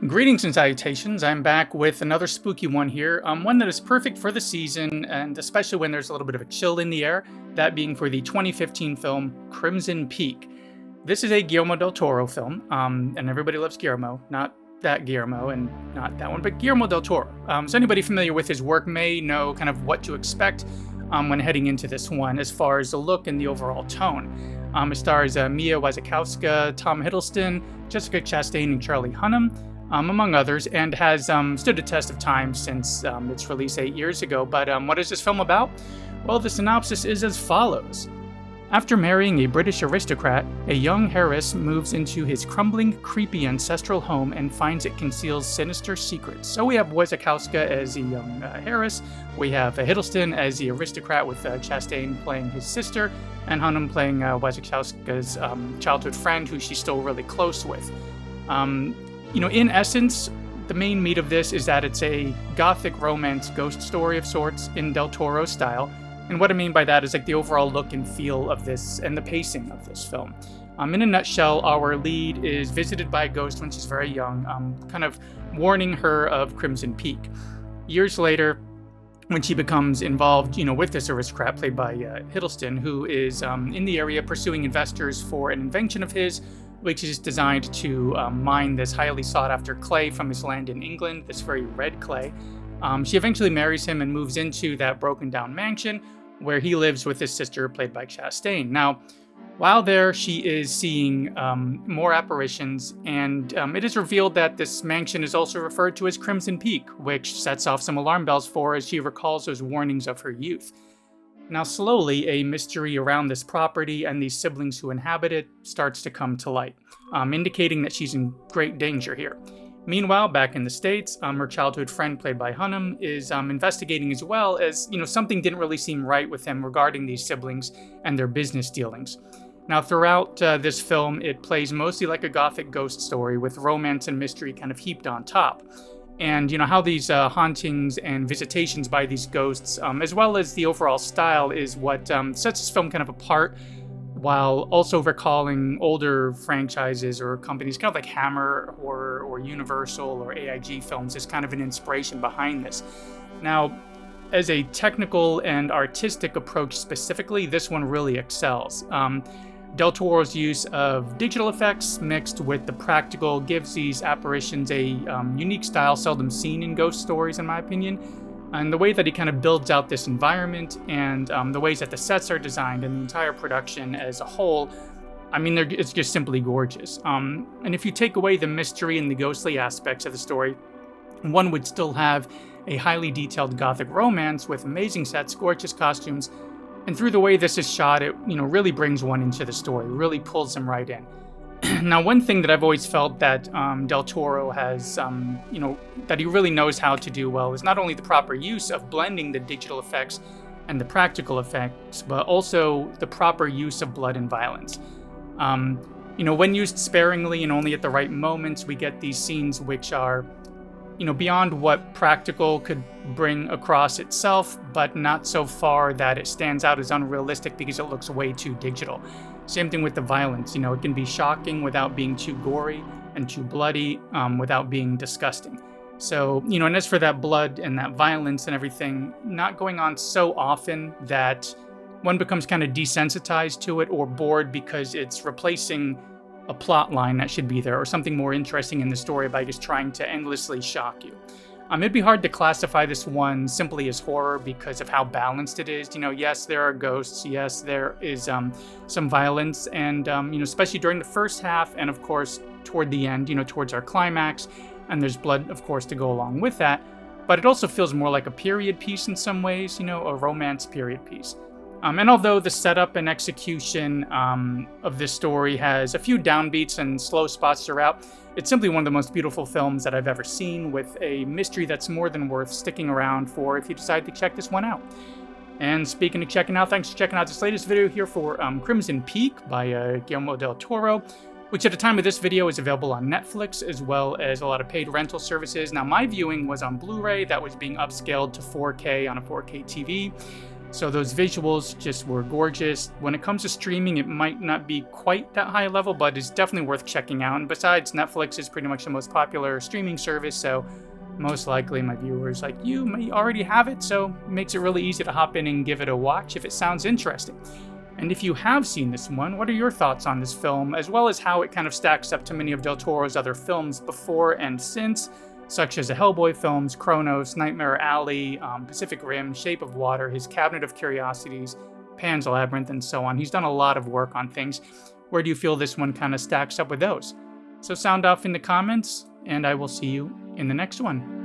Greetings and salutations. I'm back with another spooky one here, one that is perfect for the season, and especially when there's a little bit of a chill in the air, that being for the 2015 film Crimson Peak. This is a Guillermo del Toro film, and everybody loves Guillermo, not that Guillermo and not that one, but Guillermo del Toro. So anybody familiar with his work may know kind of what to expect when heading into this one as far as the look and the overall tone. It stars Mia Wasikowska, Tom Hiddleston, Jessica Chastain, and Charlie Hunnam, among others, and has stood the test of time since its release 8 years ago. But what is this film about? Well, the synopsis is as follows. After marrying a British aristocrat, a young heiress moves into his crumbling, creepy ancestral home and finds it conceals sinister secrets. So we have Wasikowska as the young heiress, we have Hiddleston as the aristocrat with Chastain playing his sister, and Hunnam playing Wasikowska's childhood friend who she's still really close with. In essence, the main meat of this is that it's a Gothic romance ghost story of sorts in Del Toro style. And what I mean by that is like the overall look and feel of this and the pacing of this film. In a nutshell, our lead is visited by a ghost when she's very young, kind of warning her of Crimson Peak. Years later, when she becomes involved, with this aristocrat played by Hiddleston, who is in the area pursuing investors for an invention of his, which is designed to mine this highly sought-after clay from his land in England, this very red clay. She eventually marries him and moves into that broken-down mansion where he lives with his sister, played by Chastain. Now, while there, she is seeing more apparitions, and it is revealed that this mansion is also referred to as Crimson Peak, which sets off some alarm bells for her as she recalls those warnings of her youth. Now, slowly, a mystery around this property and these siblings who inhabit it starts to come to light, indicating that she's in great danger here. Meanwhile, back in the States, her childhood friend, played by Hunnam, is investigating as well as, something didn't really seem right with him regarding these siblings and their business dealings. Now, throughout this film, it plays mostly like a Gothic ghost story with romance and mystery kind of heaped on top. And, how these hauntings and visitations by these ghosts, as well as the overall style, is what sets this film kind of apart, while also recalling older franchises or companies, kind of like Hammer or Universal or AIG films, as kind of an inspiration behind this. Now, as a technical and artistic approach specifically, this one really excels. Del Toro's use of digital effects mixed with the practical gives these apparitions a unique style seldom seen in ghost stories, in my opinion. And the way that he kind of builds out this environment and the ways that the sets are designed and the entire production as a whole, it's just simply gorgeous. And if you take away the mystery and the ghostly aspects of the story, one would still have a highly detailed Gothic romance with amazing sets, gorgeous costumes, and through the way this is shot, it really brings one into the story, really pulls them right in. Now, one thing that I've always felt that Del Toro has, that he really knows how to do well is not only the proper use of blending the digital effects and the practical effects, but also the proper use of blood and violence. When used sparingly and only at the right moments, we get these scenes which are, beyond what practical could bring across itself, but not so far that it stands out as unrealistic because it looks way too digital. Same thing with the violence. It can be shocking without being too gory and too bloody without being disgusting. So, and as for that blood and that violence and everything, not going on so often that one becomes kind of desensitized to it or bored because it's replacing a plot line that should be there or something more interesting in the story by just trying to endlessly shock you. It'd be hard to classify this one simply as horror because of how balanced it is. Yes, there are ghosts. Yes, there is some violence, and especially during the first half, and of course toward the end, towards our climax, and there's blood, of course, to go along with that. But it also feels more like a period piece in some ways, a romance period piece. And although the setup and execution of this story has a few downbeats and slow spots throughout, it's simply one of the most beautiful films that I've ever seen, with a mystery that's more than worth sticking around for if you decide to check this one out. And speaking of checking out, thanks for checking out this latest video here for Crimson Peak by Guillermo del Toro, which at the time of this video is available on Netflix, as well as a lot of paid rental services. Now, my viewing was on Blu-ray that was being upscaled to 4K on a 4K TV. So those visuals just were gorgeous. When it comes to streaming, it might not be quite that high level, but it's definitely worth checking out. And besides, Netflix is pretty much the most popular streaming service, so most likely my viewers like you may already have it, so it makes it really easy to hop in and give it a watch if it sounds interesting. And if you have seen this one, what are your thoughts on this film, as well as how it kind of stacks up to many of Del Toro's other films before and since, such as the Hellboy films, Kronos, Nightmare Alley, Pacific Rim, Shape of Water, his Cabinet of Curiosities, Pan's Labyrinth, and so on. He's done a lot of work on things. Where do you feel this one kind of stacks up with those? So sound off in the comments, and I will see you in the next one.